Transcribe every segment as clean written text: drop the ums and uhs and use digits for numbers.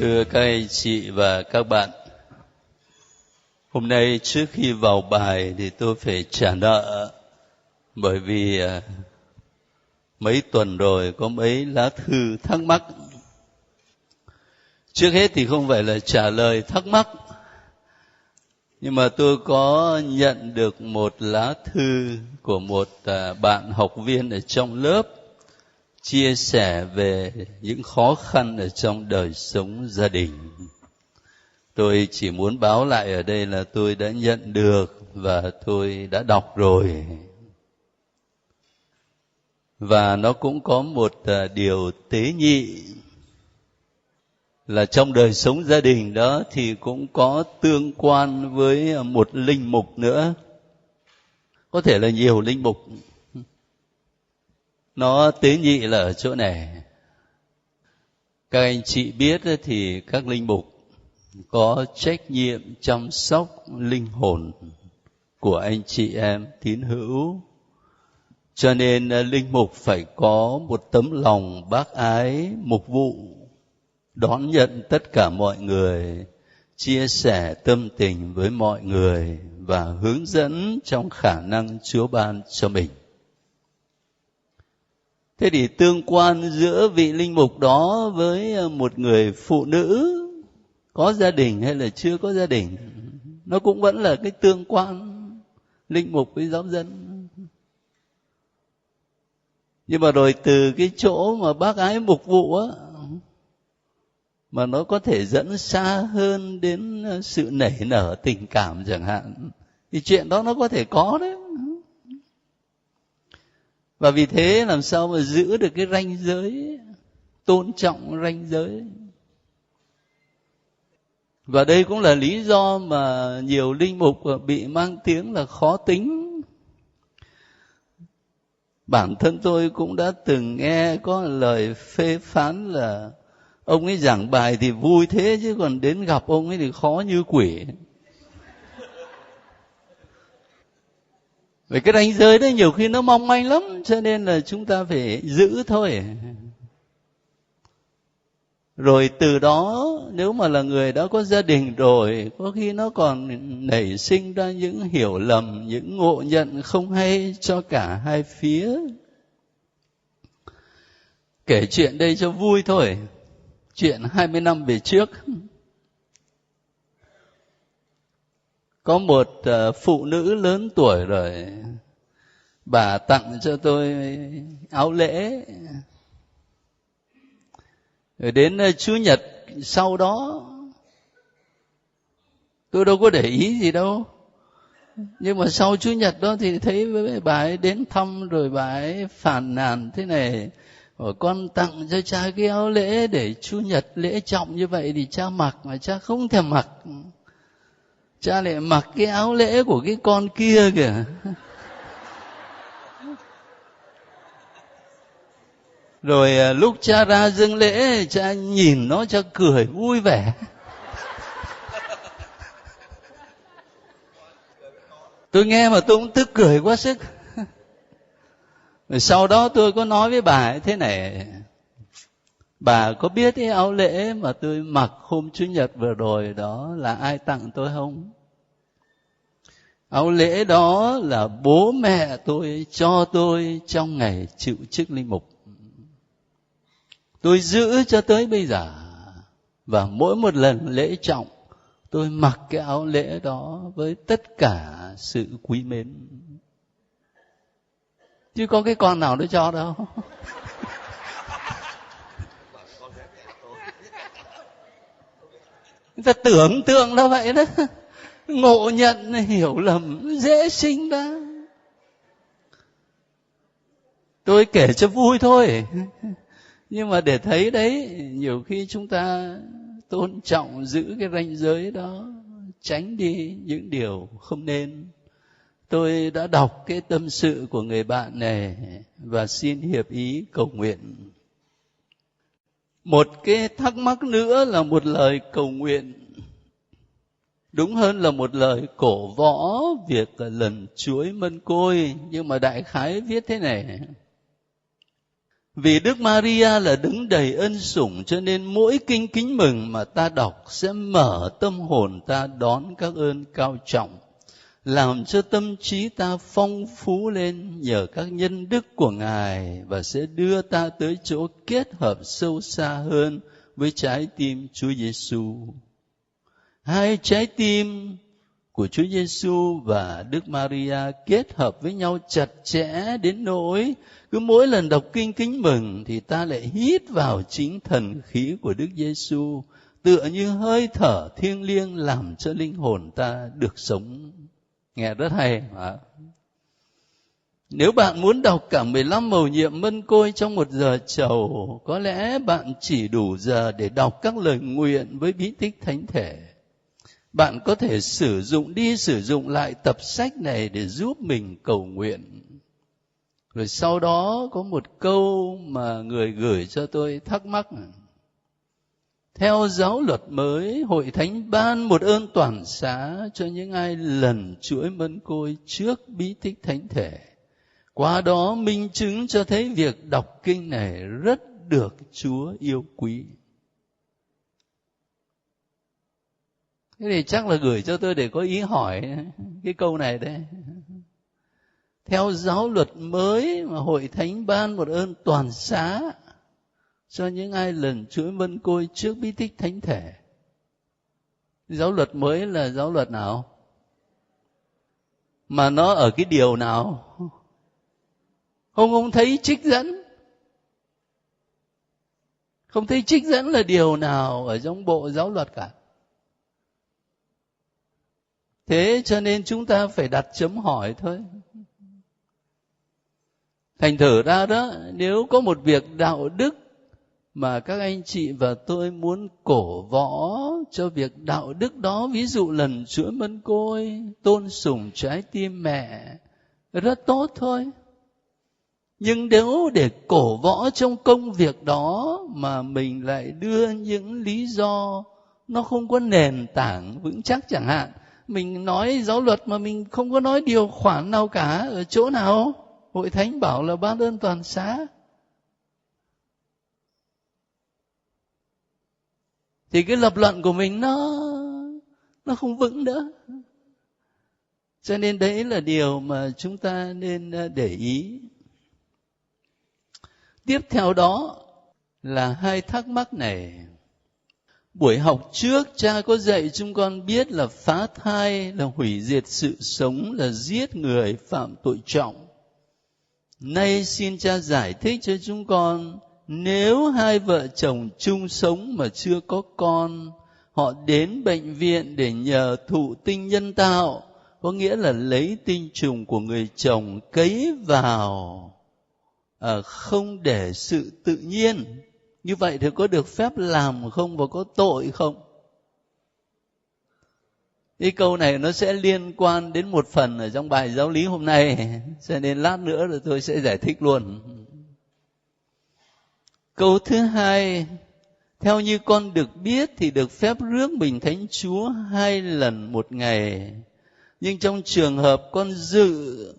Thưa các anh chị và các bạn, hôm nay trước khi vào bài thì tôi phải trả nợ, bởi vì mấy tuần rồi có mấy lá thư thắc mắc. Trước hết thì không phải là trả lời thắc mắc, nhưng mà tôi có nhận được một lá thư của một bạn học viên ở trong lớp chia sẻ về những khó khăn ở trong đời sống gia đình. Tôi chỉ muốn báo lại ở đây là tôi đã nhận được và tôi đã đọc rồi. Và nó cũng có một điều tế nhị là trong đời sống gia đình đó thì cũng có tương quan với một linh mục nữa. Có thể là nhiều linh mục. Nó tế nhị là ở chỗ này. Các anh chị biết thì các linh mục có trách nhiệm chăm sóc linh hồn của anh chị em tín hữu. Cho nên linh mục phải có một tấm lòng bác ái mục vụ, đón nhận tất cả mọi người, chia sẻ tâm tình với mọi người và hướng dẫn trong khả năng Chúa ban cho mình. Thế thì tương quan giữa vị linh mục đó với một người phụ nữ có gia đình hay là chưa có gia đình, nó cũng vẫn là cái tương quan linh mục với giáo dân. Nhưng mà rồi từ cái chỗ mà bác ái mục vụ á, mà nó có thể dẫn xa hơn đến sự nảy nở tình cảm chẳng hạn, thì chuyện đó nó có thể có đấy. Và vì thế làm sao mà giữ được cái ranh giới, tôn trọng ranh giới. Và đây cũng là lý do mà nhiều linh mục bị mang tiếng là khó tính. Bản thân tôi cũng đã từng nghe có lời phê phán là ông ấy giảng bài thì vui thế, chứ còn đến gặp ông ấy thì khó như quỷ. Vậy cái ranh giới đấy nhiều khi nó mong manh lắm, cho nên là chúng ta phải giữ thôi. Rồi từ đó nếu mà là người đã có gia đình rồi, có khi nó còn nảy sinh ra những hiểu lầm, những ngộ nhận không hay cho cả hai phía. Kể chuyện đây cho vui thôi. Chuyện 20 năm về trước, có một phụ nữ lớn tuổi rồi, bà tặng cho tôi áo lễ. Rồi đến Chủ nhật sau đó, tôi đâu có để ý gì đâu, nhưng mà sau Chủ nhật đó thì thấy với bà ấy đến thăm, rồi bà ấy phàn nàn thế này: con tặng cho cha cái áo lễ để Chủ nhật lễ trọng như vậy thì cha mặc mà cha không thèm mặc, cha lại mặc cái áo lễ của cái con kia kìa. Rồi lúc cha ra dâng lễ, cha nhìn nó, cha cười vui vẻ. Tôi nghe mà tôi cũng tức cười quá sức. Rồi sau đó tôi có nói với bà ấy thế này: bà có biết cái áo lễ mà tôi mặc hôm Chủ nhật vừa rồi đó là ai tặng tôi không? Áo lễ đó là bố mẹ tôi cho tôi trong ngày chịu chức linh mục. Tôi giữ cho tới bây giờ, và mỗi một lần lễ trọng tôi mặc cái áo lễ đó với tất cả sự quý mến. Chứ có cái con nào nó cho đâu. Người ta tưởng tượng là vậy đó. Ngộ nhận, hiểu lầm dễ sinh ra. Tôi kể cho vui thôi, nhưng mà để thấy đấy, nhiều khi chúng ta tôn trọng, giữ cái ranh giới đó, tránh đi những điều không nên. Tôi đã đọc cái tâm sự của người bạn này và xin hiệp ý cầu nguyện. Một cái thắc mắc nữa là một lời cầu nguyện, đúng hơn là một lời cổ võ việc lần chuối mân côi, nhưng mà đại khái viết thế này: Vì Đức Maria là đấng đầy ân sủng, cho nên mỗi kinh kính mừng mà ta đọc sẽ mở tâm hồn ta đón các ơn cao trọng, làm cho tâm trí ta phong phú lên nhờ các nhân đức của Ngài, và sẽ đưa ta tới chỗ kết hợp sâu xa hơn với trái tim Chúa Giêsu. Hai trái tim của Chúa Giêsu và Đức Maria kết hợp với nhau chặt chẽ đến nỗi cứ mỗi lần đọc kinh kính mừng thì ta lại hít vào chính thần khí của Đức Giêsu, tựa như hơi thở thiêng liêng làm cho linh hồn ta được sống. Nghe rất hay hả? Nếu bạn muốn đọc cả 15 mầu nhiệm mân côi trong một giờ chầu, có lẽ bạn chỉ đủ giờ để đọc các lời nguyện với bí tích thánh thể. Bạn có thể sử dụng lại tập sách này để giúp mình cầu nguyện. Rồi sau đó có một câu mà người gửi cho tôi thắc mắc. Theo giáo luật mới, Hội Thánh ban một ơn toàn xá cho những ai lần chuỗi mân côi trước bí tích thánh thể. Qua đó minh chứng cho thấy việc đọc kinh này rất được Chúa yêu quý. Thế thì chắc là gửi cho tôi để có ý hỏi cái câu này đấy. Theo giáo luật mới mà Hội Thánh ban một ơn toàn xá cho những ai lần chuỗi mân côi trước bí tích thánh thể. Giáo luật mới là giáo luật nào? Mà nó ở cái điều nào? Không thấy trích dẫn. Không thấy trích dẫn là điều nào ở trong bộ giáo luật cả. Thế cho nên chúng ta phải đặt chấm hỏi thôi. Thành thử ra đó, nếu có một việc đạo đức mà các anh chị và tôi muốn cổ võ cho việc đạo đức đó, ví dụ lần chuỗi mân côi, tôn sùng trái tim mẹ, rất tốt thôi. Nhưng nếu để cổ võ trong công việc đó mà mình lại đưa những lý do nó không có nền tảng vững chắc chẳng hạn, mình nói giáo luật mà mình không có nói điều khoản nào cả, ở chỗ nào Hội Thánh bảo là ban ơn toàn xá, thì cái lập luận của mình nó không vững nữa. Cho nên đấy là điều mà chúng ta nên để ý. Tiếp theo đó là hai thắc mắc này. Buổi học trước cha có dạy chúng con biết là phá thai là hủy diệt sự sống, là giết người phạm tội trọng. Nay xin cha giải thích cho chúng con, nếu hai vợ chồng chung sống mà chưa có con, họ đến bệnh viện để nhờ thụ tinh nhân tạo, có nghĩa là lấy tinh trùng của người chồng cấy vào, không để sự tự nhiên. Như vậy thì có được phép làm không và có tội không? Cái câu này nó sẽ liên quan đến một phần ở trong bài giáo lý hôm nay, cho nên lát nữa rồi tôi sẽ giải thích luôn. Câu thứ hai, theo như con được biết thì được phép rước bình Thánh Chúa 2 lần một ngày. Nhưng trong trường hợp con dự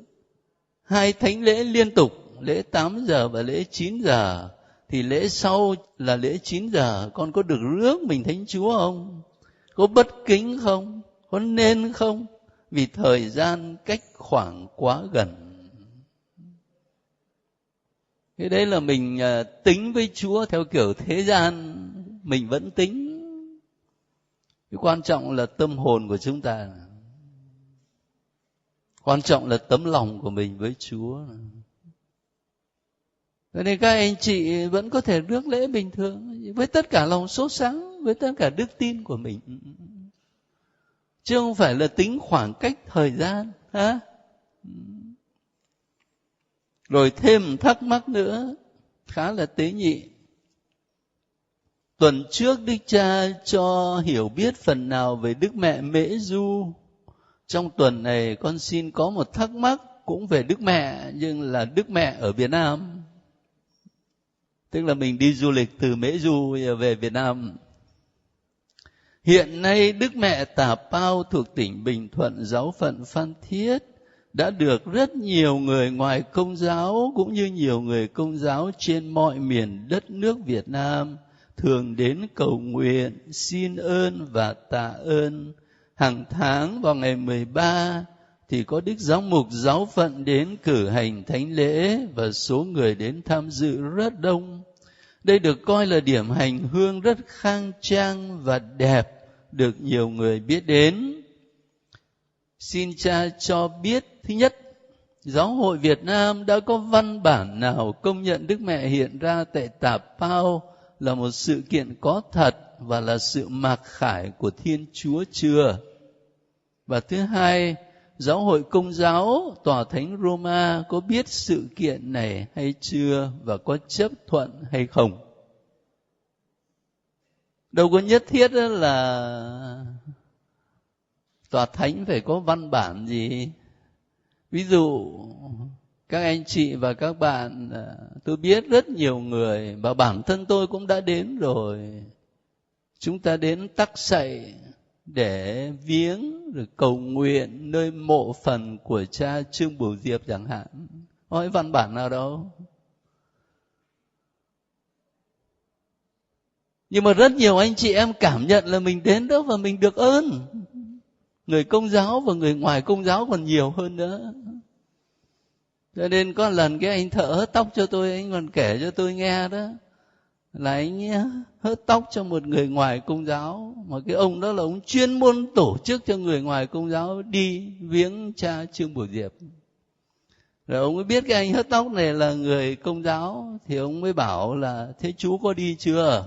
2 thánh lễ liên tục, lễ 8 giờ và lễ 9 giờ, thì lễ sau là lễ 9 giờ, con có được rước mình Thánh Chúa không? Có bất kính không? Có nên không? Vì thời gian cách khoảng quá gần. Thế đấy là mình tính với Chúa theo kiểu thế gian, mình vẫn tính. Cái quan trọng là tâm hồn của chúng ta. Quan trọng là tấm lòng của mình với Chúa. Cho nên các anh chị vẫn có thể rước lễ bình thường, với tất cả lòng sốt sắng, với tất cả đức tin của mình. Chứ không phải là tính khoảng cách thời gian. Rồi thêm thắc mắc nữa, khá là tế nhị. Tuần trước Đức Cha cho hiểu biết phần nào về Đức Mẹ Mễ Du. Trong tuần này con xin có một thắc mắc cũng về Đức Mẹ, nhưng là Đức Mẹ ở Việt Nam. Tức là mình đi du lịch từ Mễ Du về Việt Nam. Hiện nay Đức Mẹ Tà Pao thuộc tỉnh Bình Thuận, giáo phận Phan Thiết, đã được rất nhiều người ngoài Công giáo cũng như nhiều người Công giáo trên mọi miền đất nước Việt Nam thường đến cầu nguyện, xin ơn và tạ ơn. Hàng tháng vào ngày 13 thì có Đức Giám mục giáo phận đến cử hành thánh lễ và số người đến tham dự rất đông. Đây được coi là điểm hành hương rất khang trang và đẹp, được nhiều người biết đến. Xin cha cho biết, thứ nhất, Giáo hội Việt Nam đã có văn bản nào công nhận Đức Mẹ hiện ra tại Tà Pao là một sự kiện có thật và là sự mặc khải của Thiên Chúa chưa? Và thứ hai, Giáo hội Công giáo Tòa Thánh Roma có biết sự kiện này hay chưa và có chấp thuận hay không? Đâu có nhất thiết là Tòa Thánh phải có văn bản gì. Ví dụ các anh chị và các bạn, tôi biết rất nhiều người và bản thân tôi cũng đã đến rồi. Chúng ta đến Tắc Sậy để viếng rồi cầu nguyện nơi mộ phần của cha Trương Bửu Diệp chẳng hạn. Có văn bản nào đâu. Nhưng mà rất nhiều anh chị em cảm nhận là mình đến đó và mình được ơn. Người Công giáo và người ngoài Công giáo còn nhiều hơn nữa. Cho nên có lần cái anh thợ hớt tóc cho tôi, anh còn kể cho tôi nghe đó, là anh hớt tóc cho một người ngoài Công giáo, mà cái ông đó là ông chuyên môn tổ chức cho người ngoài Công giáo đi viếng cha Trương Bửu Diệp. Rồi ông mới biết cái anh hớt tóc này là người Công giáo, thì ông mới bảo là thế chú có đi chưa?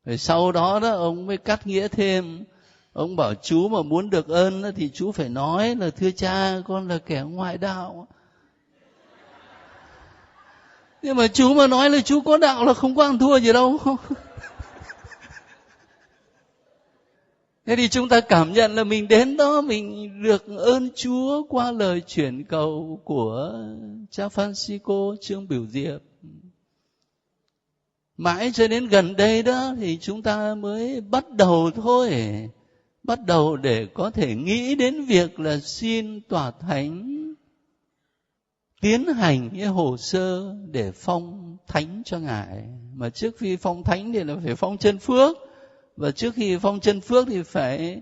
Rồi sau đó đó ông mới cắt nghĩa thêm. Ông bảo chú mà muốn được ơn thì chú phải nói là thưa cha, con là kẻ ngoại đạo. Nhưng mà chú mà nói là chú có đạo là không có ăn thua gì đâu. Thế thì chúng ta cảm nhận là mình đến đó mình được ơn Chúa qua lời chuyển cầu của cha Francisco Trương Bửu Diệp. Mãi cho đến gần đây đó thì chúng ta mới bắt đầu thôi. Bắt đầu để có thể nghĩ đến việc là xin Tòa Thánh tiến hành cái hồ sơ để phong thánh cho Ngài. Mà trước khi phong thánh thì là phải phong chân phước. Và trước khi phong chân phước thì phải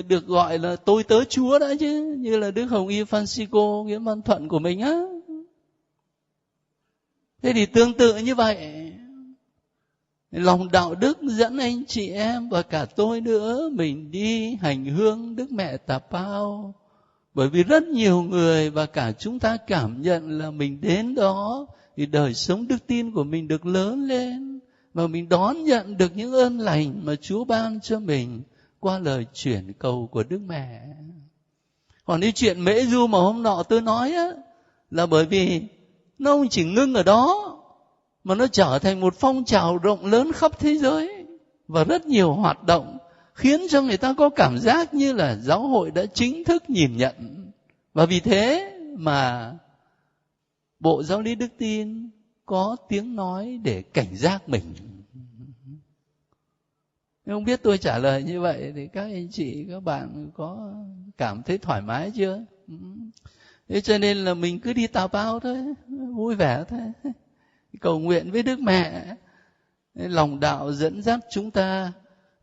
được gọi là tôi tớ Chúa đã chứ. Như là Đức Hồng Y Francisco Nguyễn Văn Thuận của mình á. Thế thì tương tự như vậy, lòng đạo đức dẫn anh chị em và cả tôi nữa mình đi hành hương Đức Mẹ Tà Pao. Bởi vì rất nhiều người và cả chúng ta cảm nhận là mình đến đó thì đời sống đức tin của mình được lớn lên và mình đón nhận được những ơn lành mà Chúa ban cho mình qua lời chuyển cầu của Đức Mẹ. Còn cái chuyện mễ du mà hôm nọ tôi nói á, là bởi vì nó không chỉ ngưng ở đó mà nó trở thành một phong trào rộng lớn khắp thế giới và rất nhiều hoạt động khiến cho người ta có cảm giác như là giáo hội đã chính thức nhìn nhận. Và vì thế mà Bộ Giáo lý Đức Tin có tiếng nói để cảnh giác mình. Không biết tôi trả lời như vậy thì các anh chị, các bạn có cảm thấy thoải mái chưa? Thế cho nên là mình cứ đi Tà Pao thôi, vui vẻ thôi. Cầu nguyện với Đức Mẹ, lòng đạo dẫn dắt chúng ta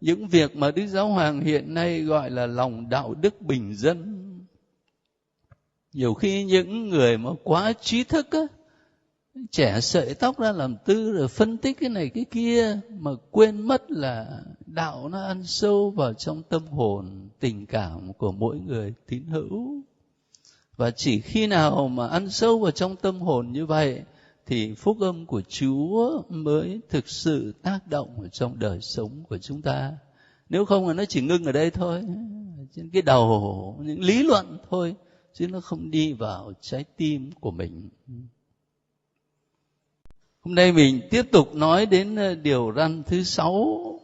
những việc mà Đức Giáo Hoàng hiện nay gọi là lòng đạo đức bình dân. Nhiều khi những người mà quá trí thức á, chẻ sợi tóc ra làm tư rồi phân tích cái này cái kia mà quên mất là đạo nó ăn sâu vào trong tâm hồn, tình cảm của mỗi người tín hữu. Và chỉ khi nào mà ăn sâu vào trong tâm hồn như vậy thì phúc âm của Chúa mới thực sự tác động ở trong đời sống của chúng ta. Nếu không là nó chỉ ngưng ở đây thôi, trên cái đầu những lý luận thôi, chứ nó không đi vào trái tim của mình. Hôm nay mình tiếp tục nói đến điều răn thứ 6.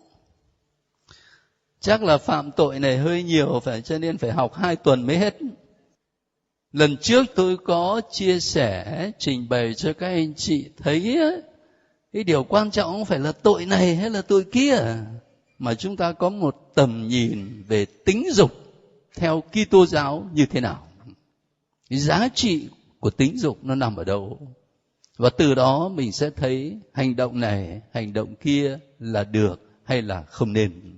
Chắc là phạm tội này hơi nhiều, cho nên phải học 2 tuần mới hết. Lần trước tôi có chia sẻ, trình bày cho các anh chị thấy cái điều quan trọng không phải là tội này hay là tội kia, mà chúng ta có một tầm nhìn về tính dục theo Kitô giáo như thế nào. Cái giá trị của tính dục nó nằm ở đâu. Và từ đó mình sẽ thấy hành động này, hành động kia là được hay là không nên.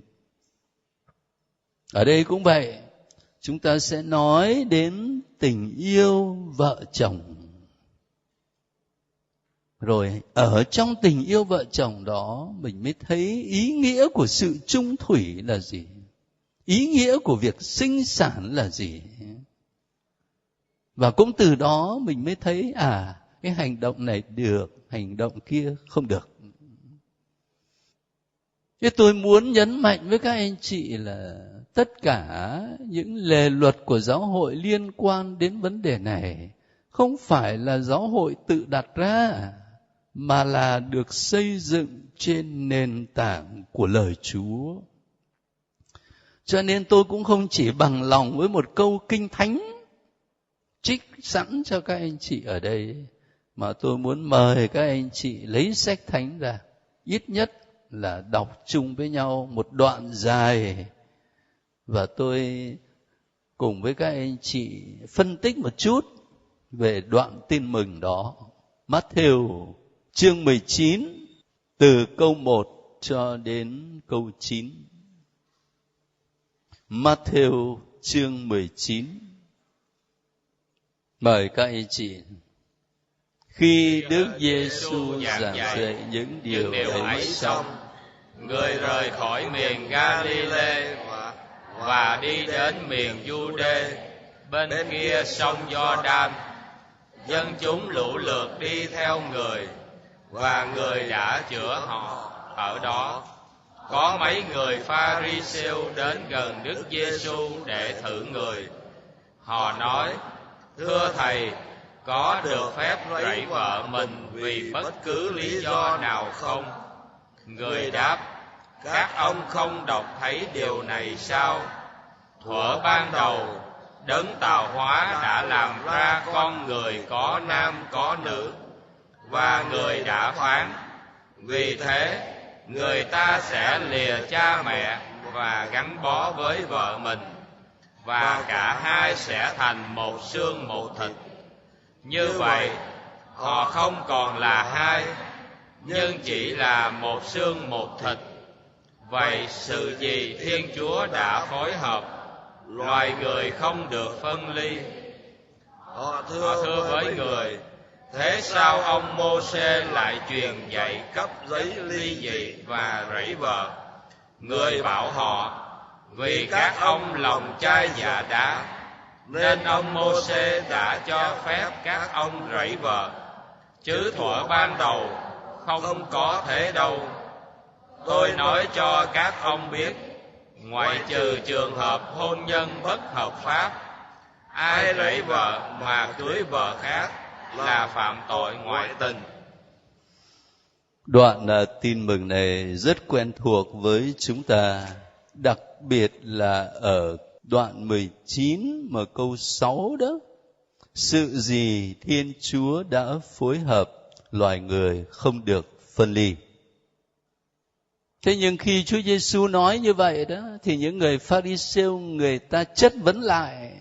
Ở đây cũng vậy, chúng ta sẽ nói đến tình yêu vợ chồng. Rồi ở trong tình yêu vợ chồng đó mình mới thấy ý nghĩa của sự chung thủy là gì, ý nghĩa của việc sinh sản là gì. Và cũng từ đó mình mới thấy cái hành động này được, hành động kia không được. Thế tôi muốn nhấn mạnh với các anh chị là tất cả những lề luật của giáo hội liên quan đến vấn đề này không phải là giáo hội tự đặt ra, mà là được xây dựng trên nền tảng của lời Chúa. Cho nên tôi cũng không chỉ bằng lòng với một câu kinh thánh trích sẵn cho các anh chị ở đây, mà tôi muốn mời các anh chị lấy sách thánh ra, ít nhất là đọc chung với nhau một đoạn dài, và tôi cùng với các anh chị phân tích một chút về đoạn tin mừng đó. Matthew chương 19 từ câu 1 cho đến câu 9. Matthew chương 19. Mời các anh chị. Khi Đức Giêsu giảng dạy những điều ấy xong, người rời khỏi miền Galilee và đi đến miền Giu-đê bên kia sông Gio-đan. Dân chúng lũ lượt đi theo người, và người đã chữa họ ở đó. Có mấy người Pha-ri-siêu đến gần Đức Giêsu để thử người. Họ nói: Thưa Thầy, có được phép rẫy vợ mình vì bất cứ lý do nào không? Người đáp: Các ông không đọc thấy điều này sao? Thuở ban đầu, Đấng tạo hóa đã làm ra con người có nam có nữ, và người đã phán: Vì thế, người ta sẽ lìa cha mẹ và gắn bó với vợ mình, và cả hai sẽ thành một xương một thịt. Như vậy, họ không còn là hai, nhưng chỉ là một xương một thịt. Vậy sự gì Thiên Chúa đã phối hợp, loài người không được phân ly. Họ thưa với người: Thế sao ông Mô-sê lại truyền dạy cấp giấy ly dị và rẫy vợ? Người bảo họ: Vì các ông lòng chai dạ đá, nên ông Mô-sê đã cho phép các ông rẫy vợ, chứ thuở ban đầu không có thế đâu. Tôi nói cho các ông biết, ngoại trừ trường hợp hôn nhân bất hợp pháp, ai rẫy vợ mà cưới vợ khác là phạm tội ngoại tình. Đoạn tin mừng này rất quen thuộc với chúng ta, đặc biệt là ở đoạn 19 mà câu 6 đó. Sự gì Thiên Chúa đã phối hợp, loài người không được phân ly. Thế nhưng khi Chúa Giêsu nói như vậy đó, thì những người Pha-ri-siêu người ta chất vấn lại: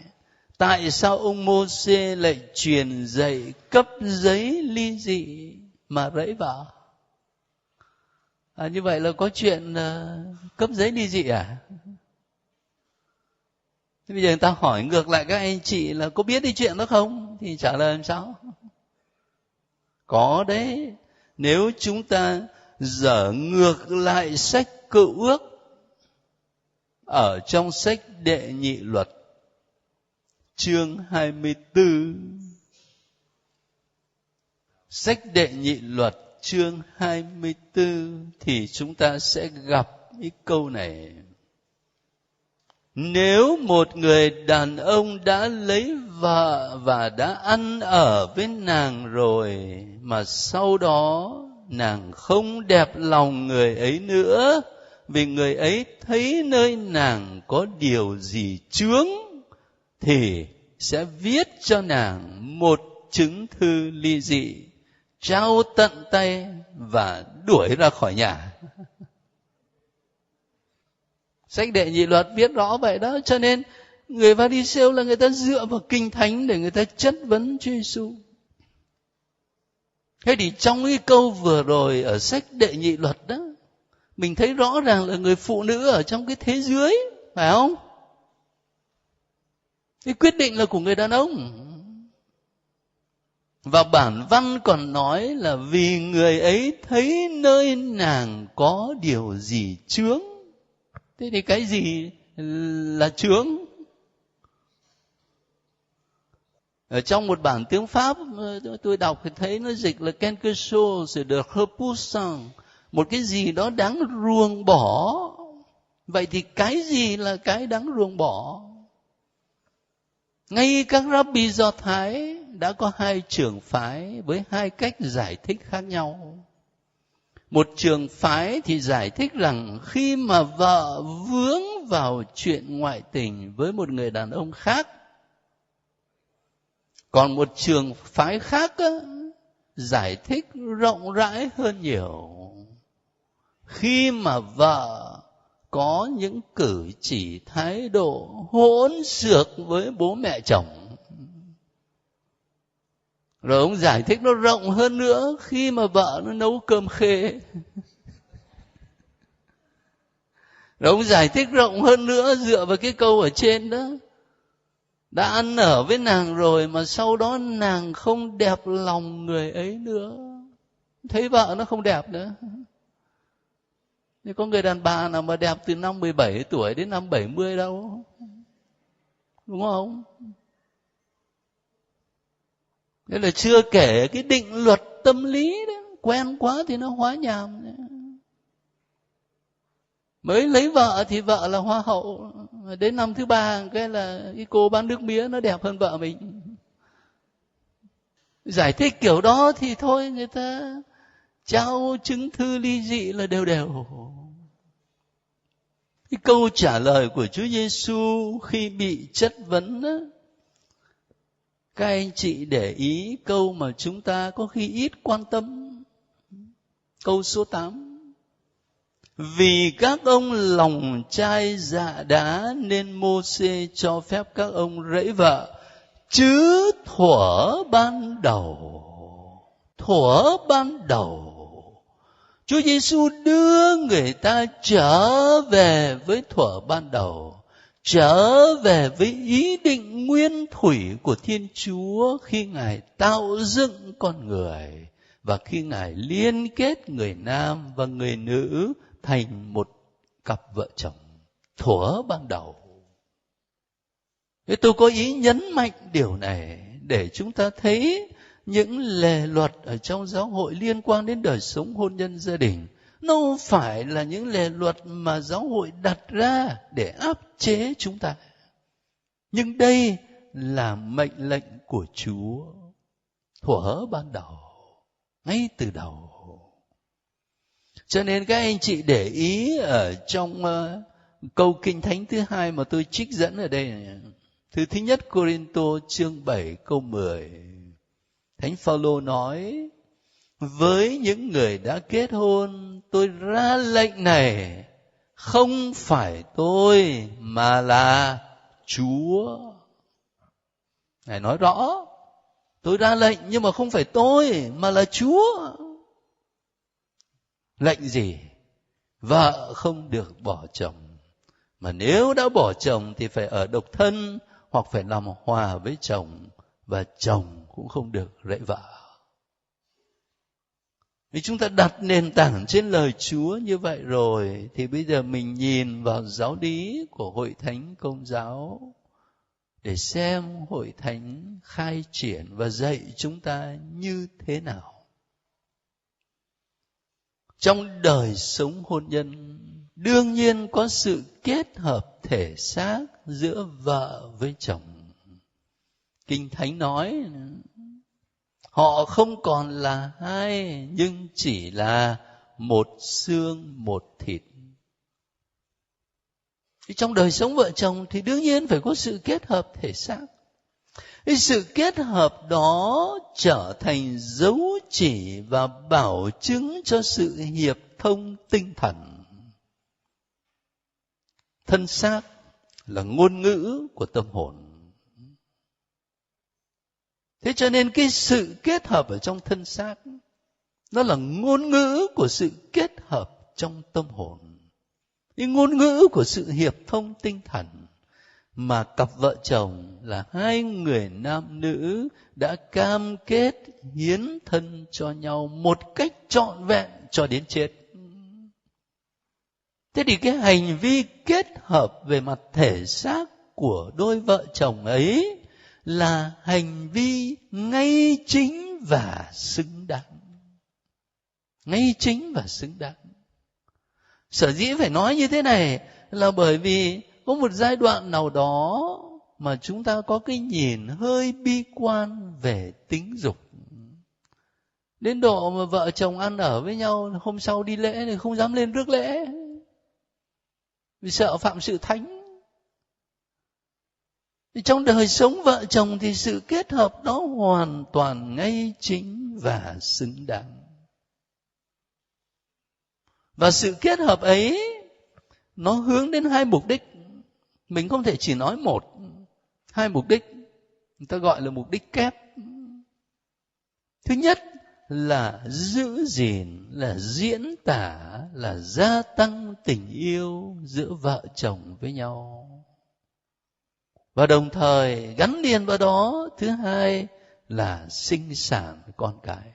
Tại sao ông Mô-sê lại truyền dạy cấp giấy ly dị mà rẫy vợ? Như vậy là có chuyện cấp giấy ly dị à? Thế bây giờ người ta hỏi ngược lại các anh chị là có biết cái chuyện đó không? Thì trả lời làm sao? Có đấy. Nếu chúng ta dở ngược lại sách Cựu Ước ở trong sách Đệ Nhị Luật chương 24, sách Đệ Nhị Luật chương 24 thì chúng ta sẽ gặp cái câu này: Nếu một người đàn ông đã lấy vợ và đã ăn ở với nàng rồi, mà sau đó nàng không đẹp lòng người ấy nữa, vì người ấy thấy nơi nàng có điều gì chướng, thì sẽ viết cho nàng một chứng thư ly dị, trao tận tay và đuổi ra khỏi nhà. Sách Đệ Nhị Luật viết rõ vậy đó. Cho nên người Pha-ri-sêu là người ta dựa vào Kinh Thánh để người ta chất vấn Chúa Giêsu. Thế thì trong cái câu vừa rồi ở sách Đệ Nhị Luật đó, mình thấy rõ ràng là người phụ nữ ở trong cái thế dưới, phải không? Cái quyết định là của người đàn ông. Và bản văn còn nói là vì người ấy thấy nơi nàng có điều gì chướng. Thế thì cái gì là chướng? Ở trong một bản tiếng Pháp tôi đọc thì thấy nó dịch là quelque chose de repoussant, một cái gì đó đáng ruồng bỏ. Vậy thì cái gì là cái đáng ruồng bỏ? Ngay các Rabbi Do Thái đã có hai trường phái với hai cách giải thích khác nhau. Một trường phái thì giải thích rằng khi mà vợ vướng vào chuyện ngoại tình với một người đàn ông khác, còn một trường phái khác giải thích rộng rãi hơn nhiều. Khi mà vợ có những cử chỉ thái độ hỗn xược với bố mẹ chồng. Rồi ông giải thích nó rộng hơn nữa khi mà vợ nó nấu cơm khê. Rồi ông giải thích rộng hơn nữa dựa vào cái câu ở trên đó. Đã ăn ở với nàng rồi mà sau đó nàng không đẹp lòng người ấy nữa. Thấy vợ nó không đẹp nữa. Thì có người đàn bà nào mà đẹp từ năm 17 tuổi đến năm 70 đâu. Đúng không? Thế là chưa kể cái định luật tâm lý đấy. Quen quá thì nó hóa nhàm. Mới lấy vợ thì vợ là hoa hậu. Đến năm thứ 3 cái là cái cô bán nước mía nó đẹp hơn vợ mình. Giải thích kiểu đó thì thôi người ta trao chứng thư ly dị là đều đều. Cái câu trả lời của Chúa Giêsu khi bị chất vấn đó, các anh chị để ý câu mà chúng ta có khi ít quan tâm. Câu số 8. Vì các ông lòng chai dạ đá nên Mô-xê cho phép các ông rẫy vợ. Chứ thuở ban đầu Chúa Giêsu đưa người ta trở về với thuở ban đầu, trở về với ý định nguyên thủy của Thiên Chúa khi Ngài tạo dựng con người và khi Ngài liên kết người nam và người nữ thành một cặp vợ chồng. Thuở ban đầu. Thế tôi có ý nhấn mạnh điều này để chúng ta thấy những lề luật ở trong giáo hội liên quan đến đời sống hôn nhân gia đình. Nó không phải là những lề luật mà giáo hội đặt ra để áp chế chúng ta. Nhưng đây là mệnh lệnh của Chúa. Thuở ban đầu, ngay từ đầu. Cho nên các anh chị để ý ở trong câu Kinh Thánh thứ hai mà tôi trích dẫn ở đây này. Thứ nhất Cô-rinh-tô chương 7 câu 10. Thánh Phao-lô nói, với những người đã kết hôn, tôi ra lệnh này, không phải tôi mà là Chúa. Ngài nói rõ, tôi ra lệnh nhưng mà không phải tôi mà là Chúa. Lệnh gì? Vợ không được bỏ chồng. Mà nếu đã bỏ chồng thì phải ở độc thân hoặc phải làm hòa với chồng. Và chồng cũng không được rẫy vợ. Vì chúng ta đặt nền tảng trên lời Chúa như vậy rồi thì bây giờ mình nhìn vào giáo lý của Hội Thánh Công giáo để xem Hội Thánh khai triển và dạy chúng ta như thế nào. Trong đời sống hôn nhân, đương nhiên có sự kết hợp thể xác giữa vợ với chồng. Kinh Thánh nói, họ không còn là hai, nhưng chỉ là một xương, một thịt. Trong đời sống vợ chồng thì đương nhiên phải có sự kết hợp thể xác. Cái sự kết hợp đó trở thành dấu chỉ và bảo chứng cho sự hiệp thông tinh thần. Thân xác là ngôn ngữ của tâm hồn. Thế cho nên cái sự kết hợp ở trong thân xác, nó là ngôn ngữ của sự kết hợp trong tâm hồn. Cái ngôn ngữ của sự hiệp thông tinh thần mà cặp vợ chồng là hai người nam nữ đã cam kết hiến thân cho nhau một cách trọn vẹn cho đến chết. Thế thì cái hành vi kết hợp về mặt thể xác của đôi vợ chồng ấy là hành vi ngay chính và xứng đáng. Ngay chính và xứng đáng. Sở dĩ phải nói như thế này là bởi vì có một giai đoạn nào đó mà chúng ta có cái nhìn hơi bi quan về tính dục. Đến độ mà vợ chồng ăn ở với nhau, hôm sau đi lễ thì không dám lên rước lễ, vì sợ phạm sự thánh. Trong đời sống vợ chồng thì sự kết hợp đó hoàn toàn ngay chính và xứng đáng. Và sự kết hợp ấy nó hướng đến hai mục đích. Mình không thể chỉ nói một, hai mục đích. Người ta gọi là mục đích kép. Thứ nhất là giữ gìn, là diễn tả, là gia tăng tình yêu giữa vợ chồng với nhau. Và đồng thời gắn liền vào đó, thứ hai là sinh sản con cái.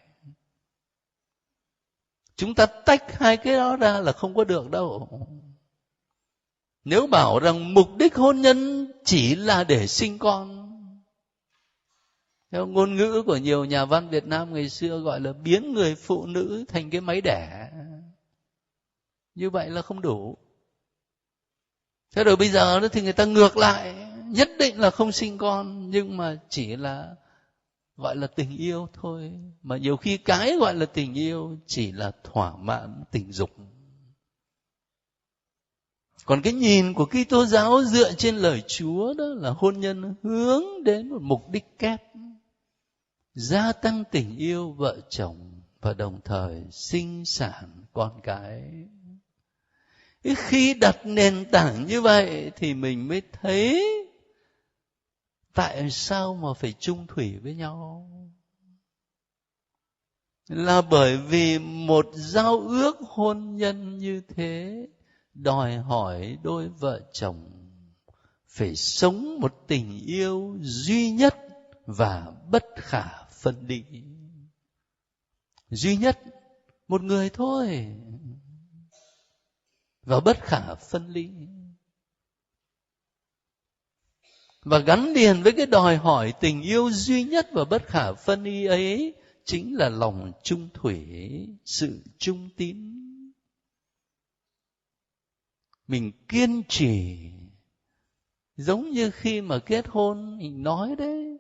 Chúng ta tách hai cái đó ra là không có được đâu. Nếu bảo rằng mục đích hôn nhân chỉ là để sinh con, theo ngôn ngữ của nhiều nhà văn Việt Nam ngày xưa gọi là biến người phụ nữ thành cái máy đẻ, như vậy là không đủ. Thế rồi bây giờ thì người ta ngược lại, nhất định là không sinh con, nhưng mà chỉ là gọi là tình yêu thôi. Mà nhiều khi cái gọi là tình yêu chỉ là thỏa mãn tình dục. Còn cái nhìn của Kitô giáo dựa trên lời Chúa đó là hôn nhân hướng đến một mục đích kép, gia tăng tình yêu vợ chồng và đồng thời sinh sản con cái. Khi đặt nền tảng như vậy thì mình mới thấy tại sao mà phải chung thủy với nhau. Là bởi vì một giao ước hôn nhân như thế đòi hỏi đôi vợ chồng phải sống một tình yêu duy nhất và bất khả phân ly. Duy nhất, một người thôi, và bất khả phân ly. Và gắn liền với cái đòi hỏi tình yêu duy nhất và bất khả phân ly ấy chính là lòng trung thủy, sự trung tín. Mình kiên trì, giống như khi mà kết hôn mình nói đấy,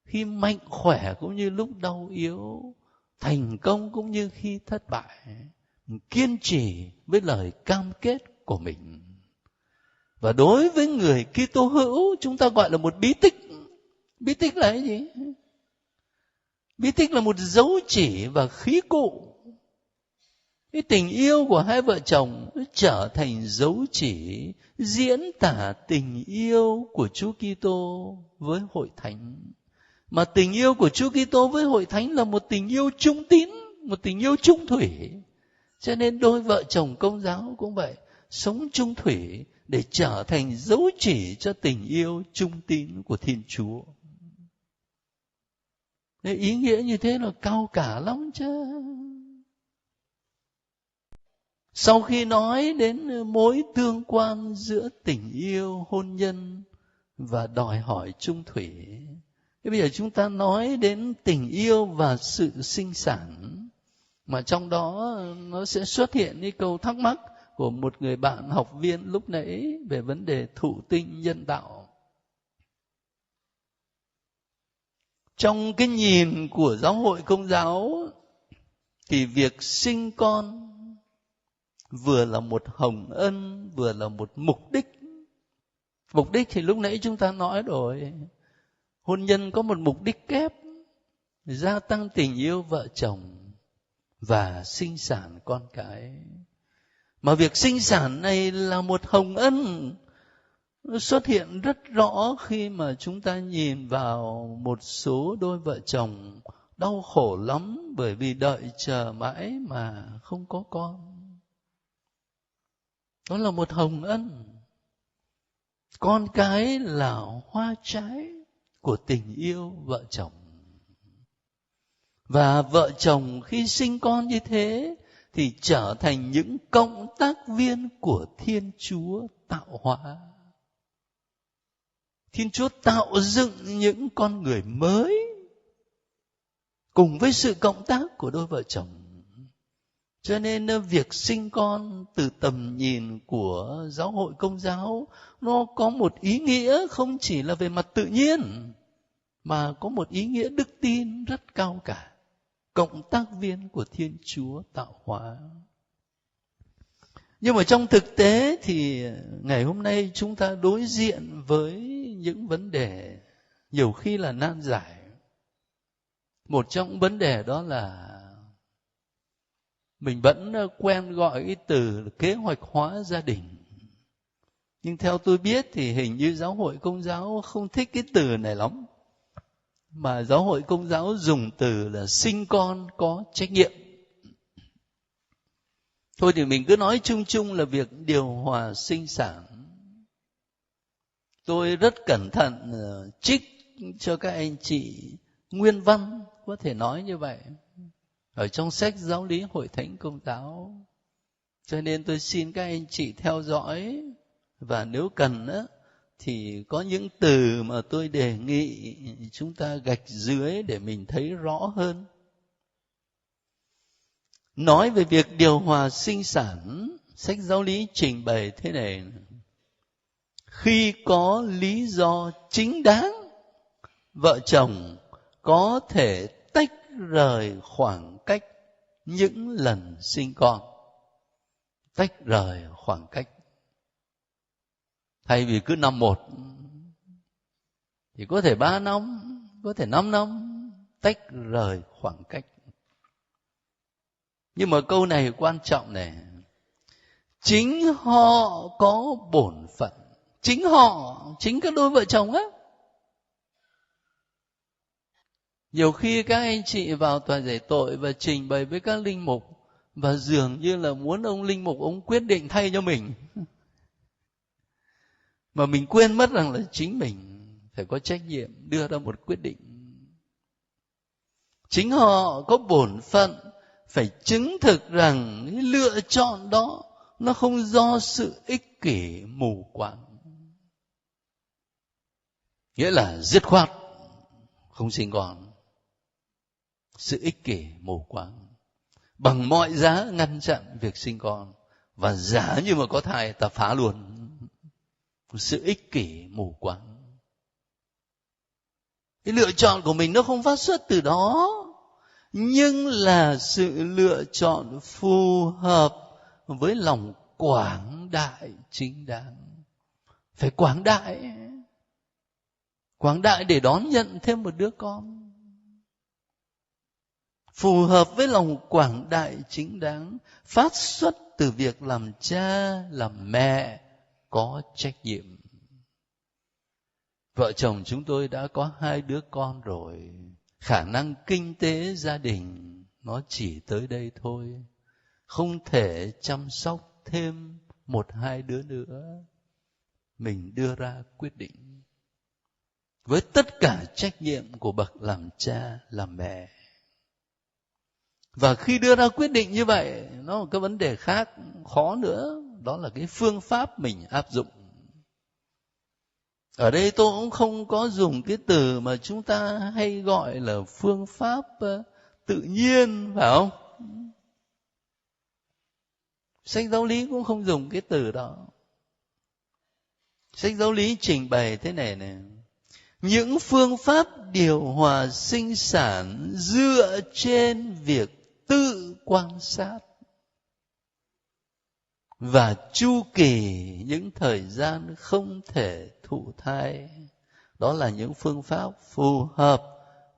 khi mạnh khỏe cũng như lúc đau yếu, thành công cũng như khi thất bại, mình kiên trì với lời cam kết của mình. Và đối với người Kitô hữu, chúng ta gọi là một bí tích. Bí tích là cái gì? Bí tích là một dấu chỉ và khí cụ. Cái tình yêu của hai vợ chồng trở thành dấu chỉ diễn tả tình yêu của Chúa Kitô với hội thánh. Mà tình yêu của Chúa Kitô với hội thánh là một tình yêu trung tín, một tình yêu trung thủy. Cho nên đôi vợ chồng Công giáo cũng vậy, sống trung thủy để trở thành dấu chỉ cho tình yêu trung tín của Thiên Chúa. Nên ý nghĩa như thế là cao cả lắm chứ. Sau khi nói đến mối tương quan giữa tình yêu, hôn nhân và đòi hỏi chung thủy, thế bây giờ chúng ta nói đến tình yêu và sự sinh sản, mà trong đó nó sẽ xuất hiện cái câu thắc mắc của một người bạn học viên lúc nãy về vấn đề thụ tinh nhân tạo. Trong cái nhìn của giáo hội Công giáo thì việc sinh con vừa là một hồng ân, vừa là một mục đích. Mục đích thì lúc nãy chúng ta nói rồi, hôn nhân có một mục đích kép, gia tăng tình yêu vợ chồng và sinh sản con cái. Mà việc sinh sản này là một hồng ân, nó xuất hiện rất rõ khi mà chúng ta nhìn vào một số đôi vợ chồng đau khổ lắm bởi vì đợi chờ mãi mà không có con. Đó là một hồng ân. Con cái là hoa trái của tình yêu vợ chồng. Và vợ chồng khi sinh con như thế thì trở thành những cộng tác viên của Thiên Chúa tạo hóa. Thiên Chúa tạo dựng những con người mới cùng với sự cộng tác của đôi vợ chồng. Cho nên việc sinh con từ tầm nhìn của giáo hội Công giáo nó có một ý nghĩa không chỉ là về mặt tự nhiên mà có một ý nghĩa đức tin rất cao cả. Cộng tác viên của Thiên Chúa tạo hóa. Nhưng mà trong thực tế thì ngày hôm nay chúng ta đối diện với những vấn đề nhiều khi là nan giải. Một trong vấn đề đó là mình vẫn quen gọi cái từ là kế hoạch hóa gia đình. Nhưng theo tôi biết thì hình như giáo hội Công giáo không thích cái từ này lắm. Mà giáo hội Công giáo dùng từ là sinh con có trách nhiệm. Thôi thì mình cứ nói chung chung là việc điều hòa sinh sản. Tôi rất cẩn thận trích cho các anh chị nguyên văn, có thể nói như vậy, ở trong sách Giáo lý Hội Thánh Công giáo. Cho nên tôi xin các anh chị theo dõi, và nếu cần thì có những từ mà tôi đề nghị chúng ta gạch dưới để mình thấy rõ hơn. Nói về việc điều hòa sinh sản, sách Giáo lý trình bày thế này: khi có lý do chính đáng, vợ chồng có thể tách rời khoảng cách những lần sinh con. Tách rời khoảng cách. Thay vì cứ năm một thì có thể 3 năm, có thể 5 năm, tách rời khoảng cách. Nhưng mà câu này quan trọng này. Chính họ có bổn phận. Chính họ, chính các đôi vợ chồng á. Nhiều khi các anh chị vào tòa giải tội và trình bày với các linh mục, và dường như là muốn ông linh mục ông quyết định thay cho mình. Mà mình quên mất rằng là chính mình phải có trách nhiệm đưa ra một quyết định. Chính họ có bổn phận phải chứng thực rằng cái lựa chọn đó nó không do sự ích kỷ mù quáng. Nghĩa là dứt khoát không sinh con. Sự ích kỷ mù quáng. Bằng mọi giá ngăn chặn việc sinh con. Và giả như mà có thai ta phá luôn. Sự ích kỷ mù quáng. Cái lựa chọn của mình nó không phát xuất từ đó, nhưng là sự lựa chọn phù hợp với lòng quảng đại chính đáng. Phải quảng đại. Quảng đại để đón nhận thêm một đứa con. Phù hợp với lòng quảng đại chính đáng, phát xuất từ việc làm cha, làm mẹ có trách nhiệm. Vợ chồng chúng tôi đã có 2 đứa con rồi. Khả năng kinh tế gia đình nó chỉ tới đây thôi. Không thể chăm sóc thêm 1-2 đứa nữa. Mình đưa ra quyết định với tất cả trách nhiệm của bậc làm cha, làm mẹ. Và khi đưa ra quyết định như vậy, nó có cái vấn đề khác khó nữa, đó là cái phương pháp mình áp dụng. Ở đây tôi cũng không có dùng cái từ mà chúng ta hay gọi là phương pháp tự nhiên, phải không? Sách Giáo lý cũng không dùng cái từ đó. Sách Giáo lý trình bày thế này này: những phương pháp điều hòa sinh sản dựa trên việc tự quan sát và chu kỳ những thời gian không thể thụ thai. Đó là những phương pháp phù hợp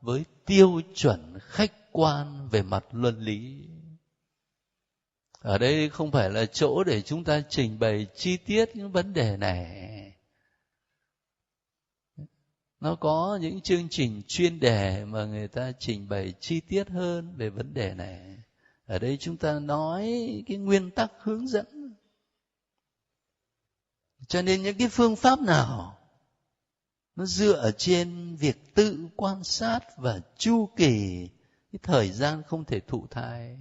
với tiêu chuẩn khách quan về mặt luân lý. Ở đây không phải là chỗ để chúng ta trình bày chi tiết những vấn đề này, nó có những chương trình chuyên đề mà người ta trình bày chi tiết hơn về vấn đề này. Ở đây chúng ta nói cái nguyên tắc hướng dẫn. Cho nên những cái phương pháp nào nó dựa trên việc tự quan sát và chu kỳ cái thời gian không thể thụ thai,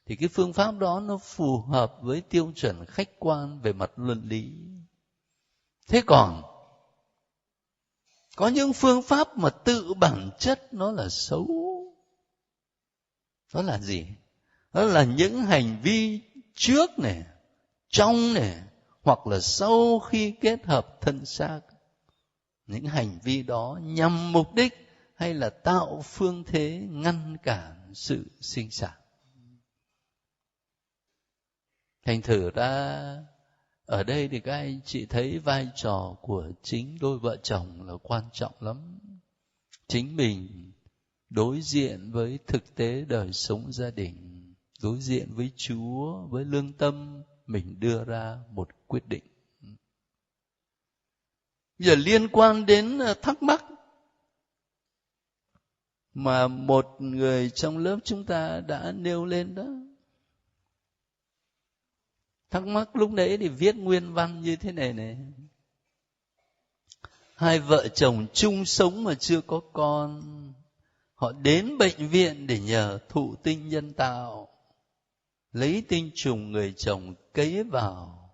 thì cái phương pháp đó nó phù hợp với tiêu chuẩn khách quan về mặt luân lý. Thế còn có những phương pháp mà tự bản chất nó là xấu. Đó là gì? Đó là những hành vi trước này, trong này, hoặc là sau khi kết hợp thân xác. Những hành vi đó nhằm mục đích hay là tạo phương thế ngăn cản sự sinh sản. Thành thử ra ở đây thì các anh chị thấy vai trò của chính đôi vợ chồng là quan trọng lắm. Chính mình đối diện với thực tế đời sống gia đình, đối diện với Chúa, với lương tâm, mình đưa ra một quyết định. Giờ liên quan đến thắc mắc mà một người trong lớp chúng ta đã nêu lên đó. Thắc mắc lúc nãy thì viết nguyên văn như thế này này. Hai vợ chồng chung sống mà chưa có con, họ đến bệnh viện để nhờ thụ tinh nhân tạo, lấy tinh trùng người chồng cấy vào,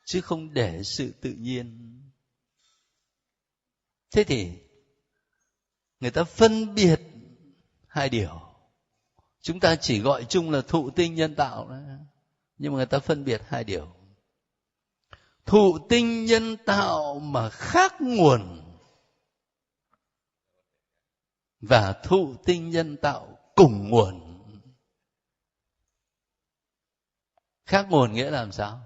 chứ không để sự tự nhiên. Thế thì người ta phân biệt hai điều. Chúng ta chỉ gọi chung là thụ tinh nhân tạo đó, nhưng mà người ta phân biệt hai điều. Thụ tinh nhân tạo mà khác nguồn và thụ tinh nhân tạo cùng nguồn. Khác nguồn nghĩa là làm sao?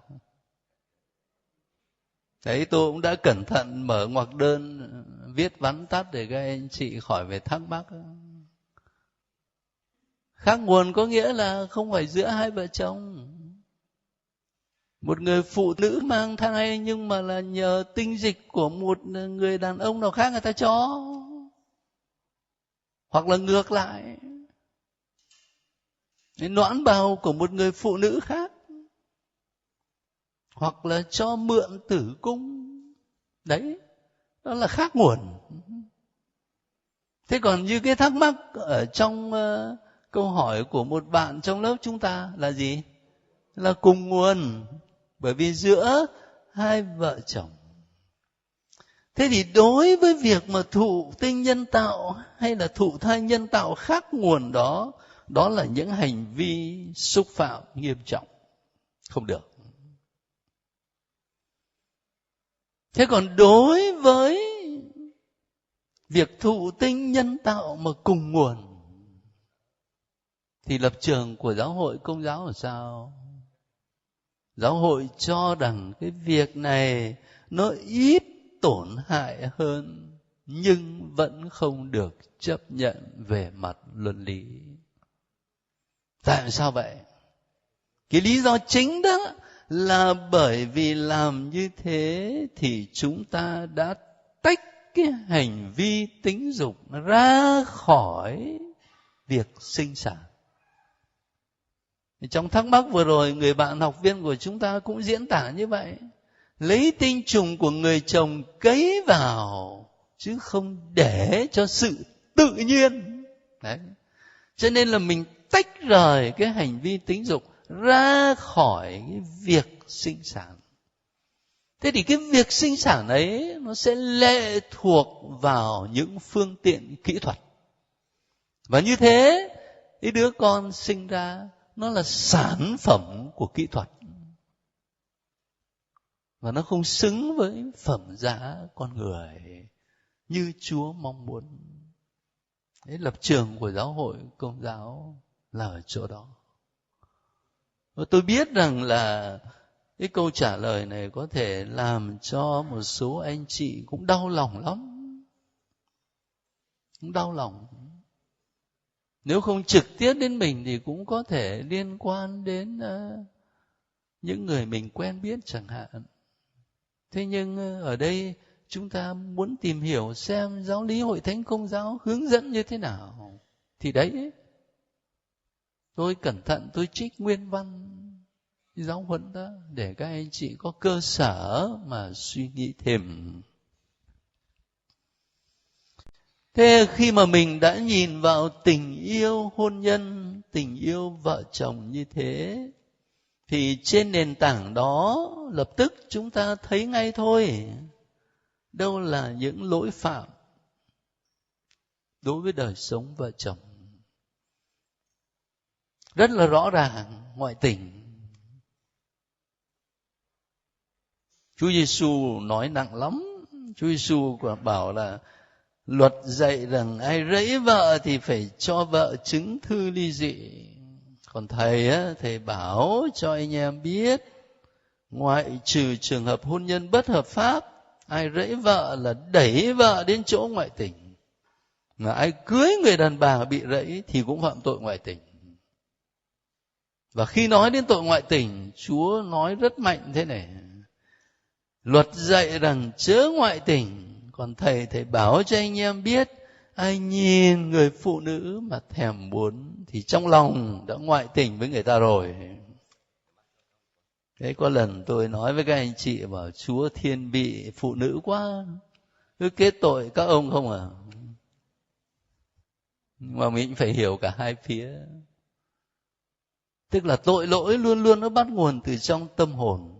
Đấy, tôi cũng đã cẩn thận mở ngoặc đơn viết vắn tắt để các anh chị khỏi phải thắc mắc. Khác nguồn có nghĩa là không phải giữa hai vợ chồng. Một người phụ nữ mang thai nhưng mà là nhờ tinh dịch của một người đàn ông nào khác người ta cho. Hoặc là ngược lại, noãn bào của một người phụ nữ khác. Hoặc là cho mượn tử cung. Đấy, đó là khác nguồn. Thế còn như cái thắc mắc ở trong câu hỏi của một bạn trong lớp chúng ta là gì? Là cùng nguồn. Bởi vì giữa hai vợ chồng. Thế thì đối với việc mà thụ tinh nhân tạo hay là thụ thai nhân tạo khác nguồn đó, đó là những hành vi xúc phạm nghiêm trọng. Không được. Thế còn đối với việc thụ tinh nhân tạo mà cùng nguồn, thì lập trường của giáo hội Công giáo là sao? Giáo hội cho rằng cái việc này nó ít tổn hại hơn, nhưng vẫn không được chấp nhận về mặt luân lý. Tại sao vậy? Cái lý do chính đó là bởi vì làm như thế thì chúng ta đã tách cái hành vi tính dục ra khỏi việc sinh sản. Trong thắc mắc vừa rồi, người bạn học viên của chúng ta cũng diễn tả như vậy. Lấy tinh trùng của người chồng cấy vào, chứ không để cho sự tự nhiên. Đấy. Cho nên là mình tách rời cái hành vi tính dục ra khỏi cái việc sinh sản. Thế thì cái việc sinh sản ấy nó sẽ lệ thuộc vào những phương tiện kỹ thuật. Và như thế, cái đứa con sinh ra nó là sản phẩm của kỹ thuật. Và nó không xứng với phẩm giá con người như Chúa mong muốn. Đấy, lập trường của giáo hội Công giáo là ở chỗ đó. Và tôi biết rằng là cái câu trả lời này có thể làm cho một số anh chị cũng đau lòng lắm. Cũng đau lòng. Nếu không trực tiếp đến mình thì cũng có thể liên quan đến những người mình quen biết chẳng hạn. Thế nhưng ở đây chúng ta muốn tìm hiểu xem giáo lý Hội Thánh Công giáo hướng dẫn như thế nào. Thì đấy, tôi cẩn thận tôi trích nguyên văn giáo huấn đó để các anh chị có cơ sở mà suy nghĩ thêm. Thế khi mà mình đã nhìn vào tình yêu hôn nhân, tình yêu vợ chồng như thế, thì trên nền tảng đó lập tức chúng ta thấy ngay thôi đâu là những lỗi phạm đối với đời sống vợ chồng. Rất là rõ ràng, ngoại tình. Chúa Giêsu nói nặng lắm. Chúa Giêsu còn bảo là luật dạy rằng ai rẫy vợ thì phải cho vợ chứng thư ly dị. Còn thầy bảo cho anh em biết, ngoại trừ trường hợp hôn nhân bất hợp pháp, ai rẫy vợ là đẩy vợ đến chỗ ngoại tình. Mà ai cưới người đàn bà bị rẫy thì cũng phạm tội ngoại tình. Và khi nói đến tội ngoại tình, Chúa nói rất mạnh thế này: luật dạy rằng chớ ngoại tình. Còn thầy bảo cho anh em biết, ai nhìn người phụ nữ mà thèm muốn thì trong lòng đã ngoại tình với người ta rồi. Thế có lần tôi nói với các anh chị, bảo Chúa thiên vị phụ nữ quá, cứ kết tội các ông không à. Mà mình phải hiểu cả hai phía. Tức là tội lỗi luôn luôn nó bắt nguồn từ trong tâm hồn,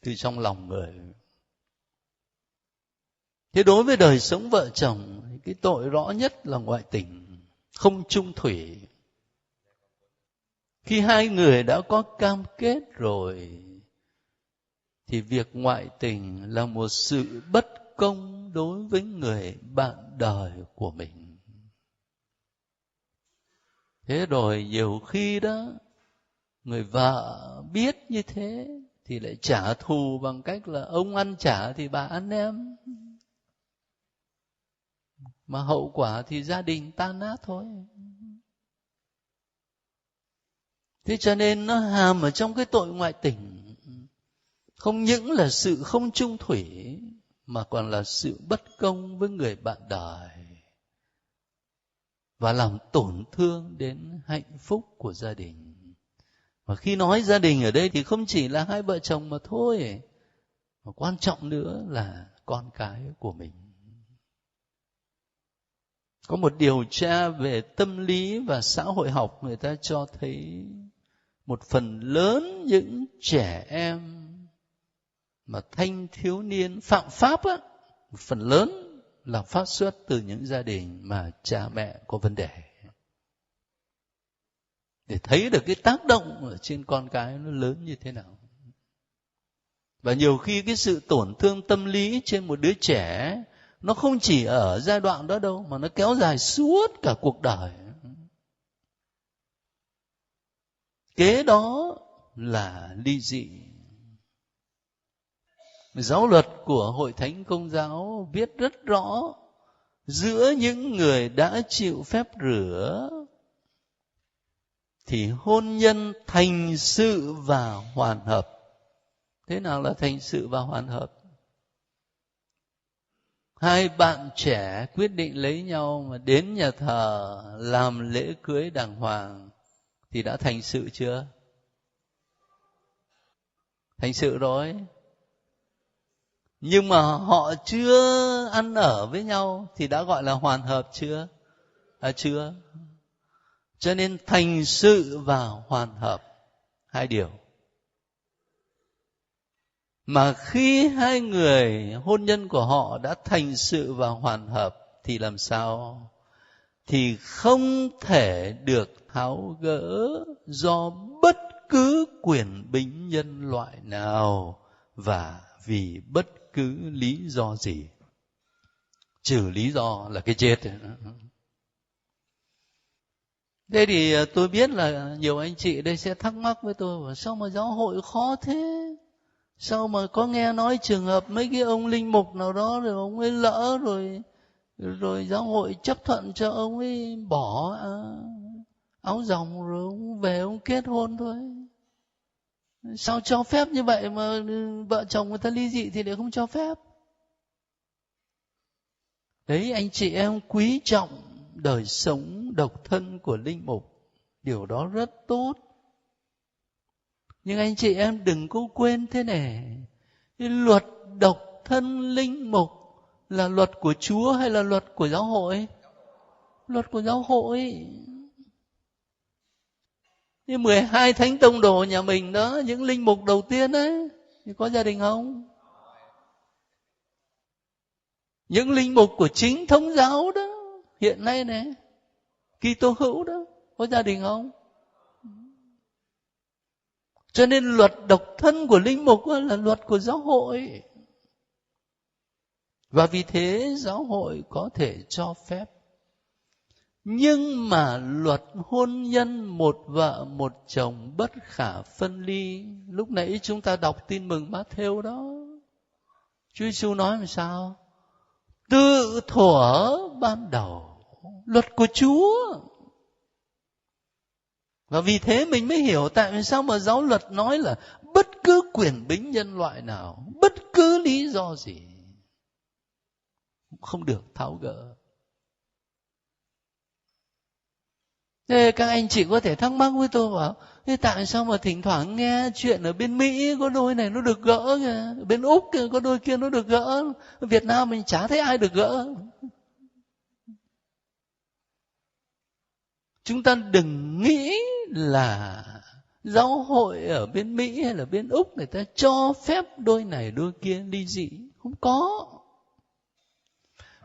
từ trong lòng người. Thế đối với đời sống vợ chồng, cái tội rõ nhất là ngoại tình, không chung thủy. Khi hai người đã có cam kết rồi, thì việc ngoại tình là một sự bất công đối với người bạn đời của mình. Thế rồi nhiều khi đó, người vợ biết như thế thì lại trả thù bằng cách là ông ăn chả thì bà ăn em. Mà hậu quả thì gia đình tan nát thôi. Thế cho nên nó hàm ở trong cái tội ngoại tình, không những là sự không chung thủy, mà còn là sự bất công với người bạn đời, và làm tổn thương đến hạnh phúc của gia đình. Và khi nói gia đình ở đây thì không chỉ là hai vợ chồng mà thôi, mà quan trọng nữa là con cái của mình. Có một điều tra về tâm lý và xã hội học, người ta cho thấy một phần lớn những trẻ em mà thanh thiếu niên phạm pháp á, một phần lớn là phát xuất từ những gia đình mà cha mẹ có vấn đề. Để thấy được cái tác động ở trên con cái nó lớn như thế nào. Và nhiều khi cái sự tổn thương tâm lý trên một đứa trẻ, nó không chỉ ở giai đoạn đó đâu, mà nó kéo dài suốt cả cuộc đời. Kế đó là ly dị. Giáo luật của Hội Thánh Công giáo viết rất rõ, giữa những người đã chịu phép rửa thì hôn nhân thành sự và hoàn hợp. Thế nào là thành sự và hoàn hợp? Hai bạn trẻ quyết định lấy nhau mà đến nhà thờ làm lễ cưới đàng hoàng thì đã thành sự chưa? Thành sự rồi. Nhưng mà họ chưa ăn ở với nhau thì đã gọi là hoàn hợp chưa? Chưa. Cho nên thành sự và hoàn hợp, hai điều. Mà khi hai người hôn nhân của họ đã thành sự và hoàn hợp thì làm sao? Thì không thể được tháo gỡ do bất cứ quyền bính nhân loại nào và vì bất cứ lý do gì. Trừ lý do là cái chết. Thế thì tôi biết là nhiều anh chị đây sẽ thắc mắc với tôi, sao mà giáo hội khó thế? Sao mà có nghe nói trường hợp mấy cái ông linh mục nào đó rồi ông ấy lỡ rồi giáo hội chấp thuận cho ông ấy bỏ áo ròng rồi ông về ông kết hôn thôi. Sao cho phép như vậy mà vợ chồng người ta ly dị thì lại không cho phép? Đấy, anh chị em quý trọng đời sống độc thân của linh mục, điều đó rất tốt. Nhưng anh chị em đừng có quên thế này, cái luật độc thân linh mục là luật của Chúa hay là luật của giáo hội? Luật của giáo hội. Như 12 thánh tông đồ nhà mình đó, những linh mục đầu tiên ấy, thì có gia đình không? Những linh mục của chính thống giáo đó, hiện nay này, Kitô hữu đó, có gia đình không? Cho nên luật độc thân của linh mục là luật của giáo hội. Và vì thế giáo hội có thể cho phép. Nhưng mà luật hôn nhân một vợ một chồng bất khả phân ly, lúc nãy chúng ta đọc tin mừng Mát-thêu đó, Chúa Giêsu nói làm sao? Từ thuở ban đầu, luật của Chúa. Và vì thế mình mới hiểu tại sao mà giáo luật nói là bất cứ quyền bính nhân loại nào, bất cứ lý do gì không được tháo gỡ. Thế các anh chị có thể thắc mắc với tôi bảo, thế tại sao mà thỉnh thoảng nghe chuyện ở bên Mỹ có đôi này nó được gỡ kìa, bên Úc kìa, có đôi kia nó được gỡ, Việt Nam mình chả thấy ai được gỡ. Chúng ta đừng nghĩ là giáo hội ở bên Mỹ hay là bên Úc người ta cho phép đôi này đôi kia ly dị. Không có.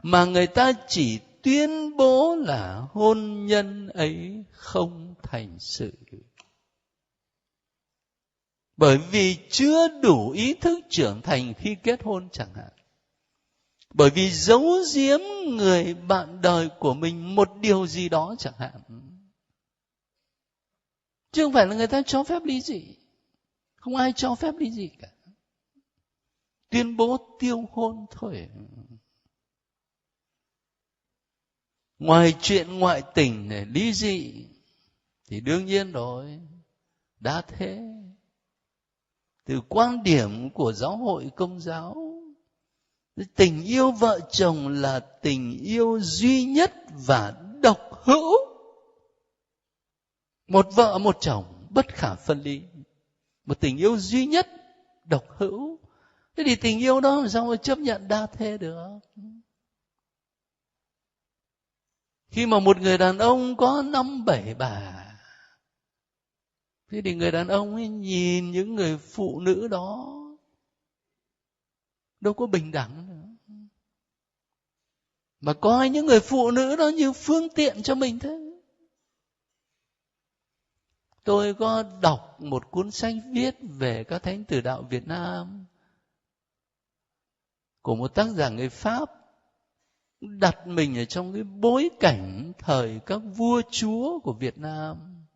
Mà người ta chỉ tuyên bố là hôn nhân ấy không thành sự. Bởi vì chưa đủ ý thức trưởng thành khi kết hôn chẳng hạn. Bởi vì giấu giếm người bạn đời của mình một điều gì đó chẳng hạn. Chứ không phải là người ta cho phép ly dị. Không ai cho phép ly dị cả. Tuyên bố tiêu hôn thôi. Ngoài chuyện ngoại tình để ly dị thì đương nhiên rồi, đã thế. Từ quan điểm của giáo hội Công giáo, tình yêu vợ chồng là tình yêu duy nhất và độc hữu. Một vợ một chồng bất khả phân ly. Một tình yêu duy nhất, độc hữu. Thế thì tình yêu đó làm sao mà chấp nhận đa thê được? Khi mà một người đàn ông có 5-7 bà, thế thì người đàn ông ấy nhìn những người phụ nữ đó đâu có bình đẳng nữa. Mà coi những người phụ nữ đó như phương tiện cho mình thế. Tôi có đọc một cuốn sách viết về các thánh tử đạo Việt Nam của một tác giả người Pháp, đặt mình ở trong cái bối cảnh thời các vua chúa của Việt Nam.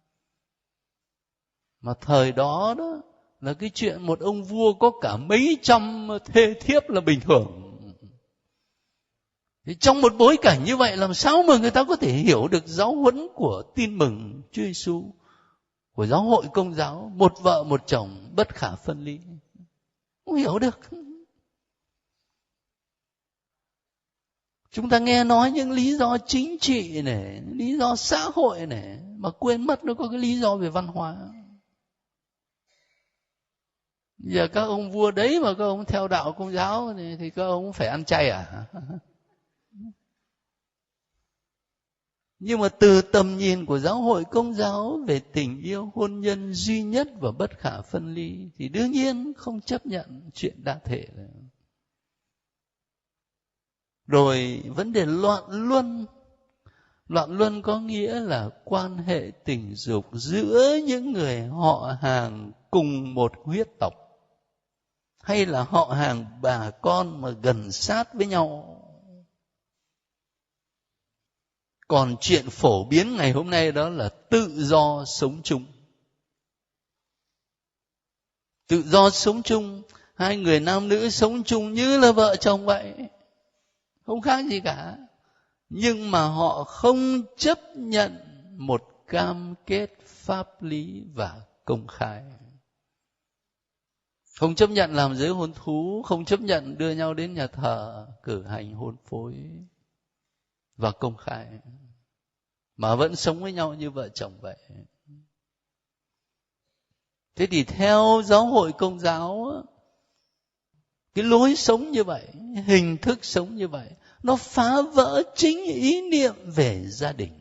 Mà thời đó đó là cái chuyện một ông vua có cả mấy trăm thê thiếp là bình thường. Thì trong một bối cảnh như vậy làm sao mà người ta có thể hiểu được giáo huấn của tin mừng Chúa Giêsu, của giáo hội Công giáo, một vợ một chồng bất khả phân ly? Không hiểu được. Chúng ta nghe nói những lý do chính trị này, lý do xã hội này, mà quên mất nó có cái lý do về văn hóa. Giờ các ông vua đấy mà các ông theo đạo Công giáo thì các ông phải ăn chay à? Nhưng mà từ tầm nhìn của giáo hội Công giáo về tình yêu hôn nhân duy nhất và bất khả phân ly thì đương nhiên không chấp nhận chuyện đa thể. Rồi vấn đề loạn luân. Loạn luân có nghĩa là quan hệ tình dục giữa những người họ hàng cùng một huyết tộc, hay là họ hàng bà con mà gần sát với nhau. Còn chuyện phổ biến ngày hôm nay đó là tự do sống chung. Tự do sống chung, hai người nam nữ sống chung như là vợ chồng vậy, không khác gì cả. Nhưng mà họ không chấp nhận một cam kết pháp lý và công khai. Không chấp nhận làm giới hôn thú, không chấp nhận đưa nhau đến nhà thờ cử hành hôn phối. và công khai, mà vẫn sống với nhau như vợ chồng vậy. Thế thì theo giáo hội Công giáo, cái lối sống như vậy, hình thức sống như vậy, nó phá vỡ chính ý niệm về gia đình.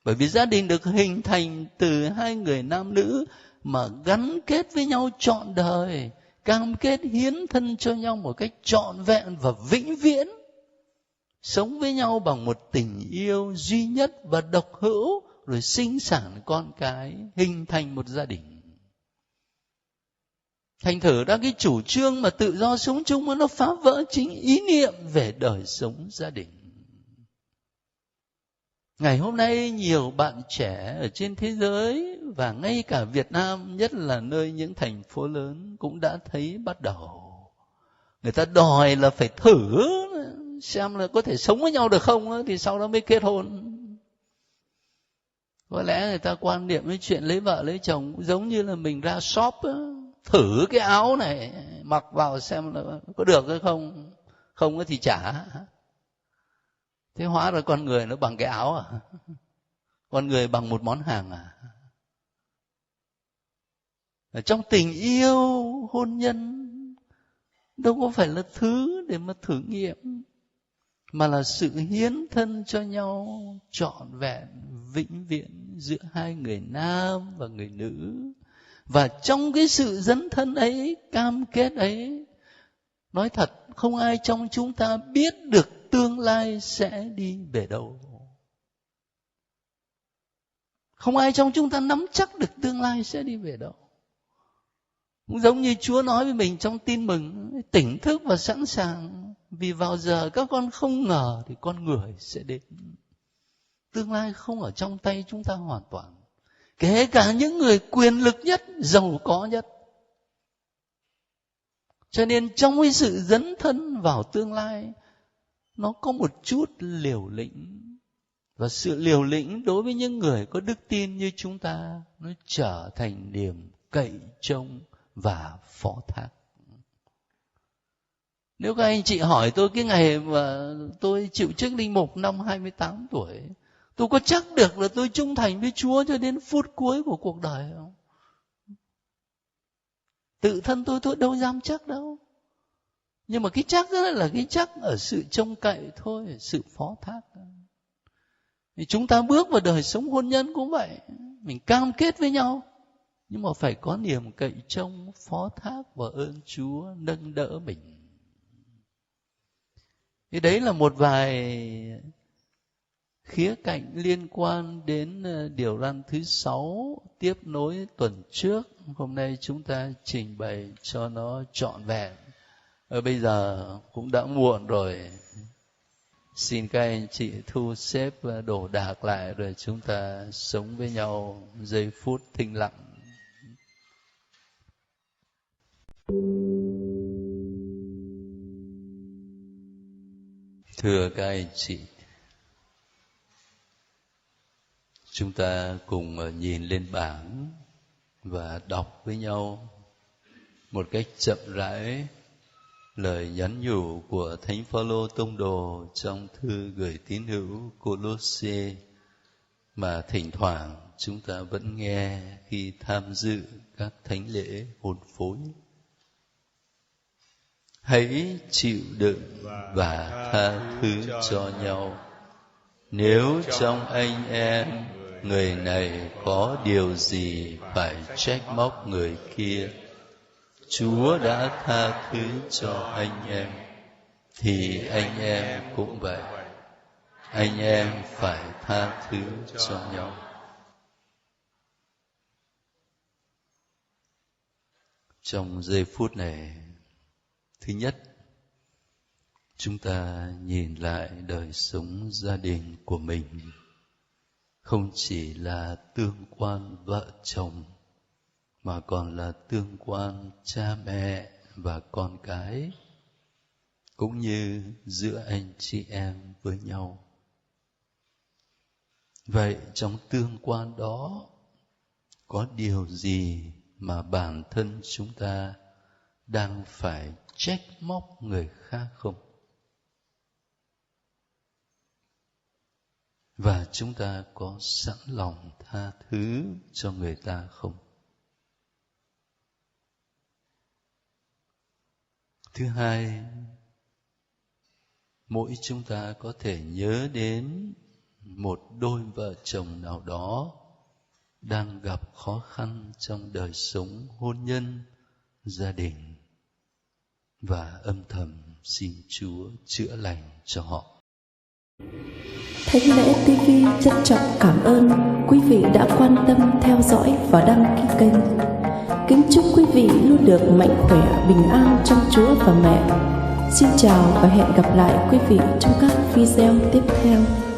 Bởi vì gia đình được hình thành từ hai người nam nữ mà gắn kết với nhau trọn đời, cam kết hiến thân cho nhau một cách trọn vẹn và vĩnh viễn, sống với nhau bằng một tình yêu duy nhất và độc hữu, rồi sinh sản con cái, hình thành một gia đình. Thành thử ra cái chủ trương mà tự do sống chung nó phá vỡ chính ý niệm về đời sống gia đình. Ngày hôm nay nhiều bạn trẻ ở trên thế giới và ngay cả Việt Nam, nhất là nơi những thành phố lớn, cũng đã thấy bắt đầu. Người ta đòi là phải thử xem là có thể sống với nhau được không thì sau đó mới kết hôn. Có lẽ người ta quan niệm với chuyện lấy vợ lấy chồng cũng giống như là mình ra shop thử cái áo này mặc vào xem là có được hay không, không thì trả. Thế hóa ra con người nó bằng cái áo à? Con người bằng một món hàng à? Ở trong tình yêu hôn nhân đâu có phải là thứ để mà thử nghiệm, mà là sự hiến thân cho nhau trọn vẹn vĩnh viễn giữa hai người nam và người nữ. Và trong cái sự dấn thân ấy, cam kết ấy, nói thật, không ai trong chúng ta biết được tương lai sẽ đi về đâu. Không ai trong chúng ta nắm chắc được tương lai sẽ đi về đâu. Cũng giống như Chúa nói với mình trong tin mừng, tỉnh thức và sẵn sàng, vì vào giờ các con không ngờ thì con người sẽ đến. Tương lai không ở trong tay chúng ta hoàn toàn. Kể cả những người quyền lực nhất, giàu có nhất. Cho nên trong cái sự dấn thân vào tương lai, nó có một chút liều lĩnh. Và sự liều lĩnh đối với những người có đức tin như chúng ta, nó trở thành niềm cậy trông và phó thác. Nếu các anh chị hỏi tôi cái ngày mà tôi chịu chức linh mục năm 28 tuổi, tôi có chắc được là tôi trung thành với Chúa cho đến phút cuối của cuộc đời không? Tự thân tôi đâu dám chắc đâu. Nhưng mà cái chắc đó là cái chắc ở sự trông cậy thôi, sự phó thác. Thì chúng ta bước vào đời sống hôn nhân cũng vậy. Mình cam kết với nhau, nhưng mà phải có niềm cậy trông, phó thác và ơn Chúa nâng đỡ mình. Thì đấy là một vài khía cạnh liên quan đến điều răn thứ 6, tiếp nối tuần trước. Hôm nay chúng ta trình bày cho nó trọn vẹn. Bây giờ cũng đã muộn rồi. Xin các anh chị thu xếp đồ đạc lại rồi chúng ta sống với nhau giây phút thinh lặng. Thưa các anh chị, chúng ta cùng nhìn lên bảng và đọc với nhau một cách chậm rãi lời nhắn nhủ của Thánh Phaolô tông đồ trong thư gửi tín hữu Cô-lô-xê mà thỉnh thoảng chúng ta vẫn nghe khi tham dự các thánh lễ hôn phối. Hãy chịu đựng và tha thứ cho nhau. Nếu trong anh em người này có điều gì phải trách móc người kia, Chúa đã tha thứ cho anh em, thì anh em cũng vậy. Anh em phải tha thứ cho nhau. Trong giây phút này, thứ nhất, chúng ta nhìn lại đời sống gia đình của mình, không chỉ là tương quan vợ chồng, mà còn là tương quan cha mẹ và con cái, cũng như giữa anh chị em với nhau. Vậy trong tương quan đó, có điều gì mà bản thân chúng ta đang phải trách móc người khác không? Và chúng ta có sẵn lòng tha thứ cho người ta không? Thứ hai, mỗi chúng ta có thể nhớ đến một đôi vợ chồng nào đó đang gặp khó khăn trong đời sống hôn nhân, gia đình, và âm thầm xin Chúa chữa lành cho họ. Thánh Lễ TV trân trọng cảm ơn quý vị đã quan tâm theo dõi và đăng ký kênh. Kính chúc quý vị luôn được mạnh khỏe, bình an trong Chúa và Mẹ. Xin chào và hẹn gặp lại quý vị trong các video tiếp theo.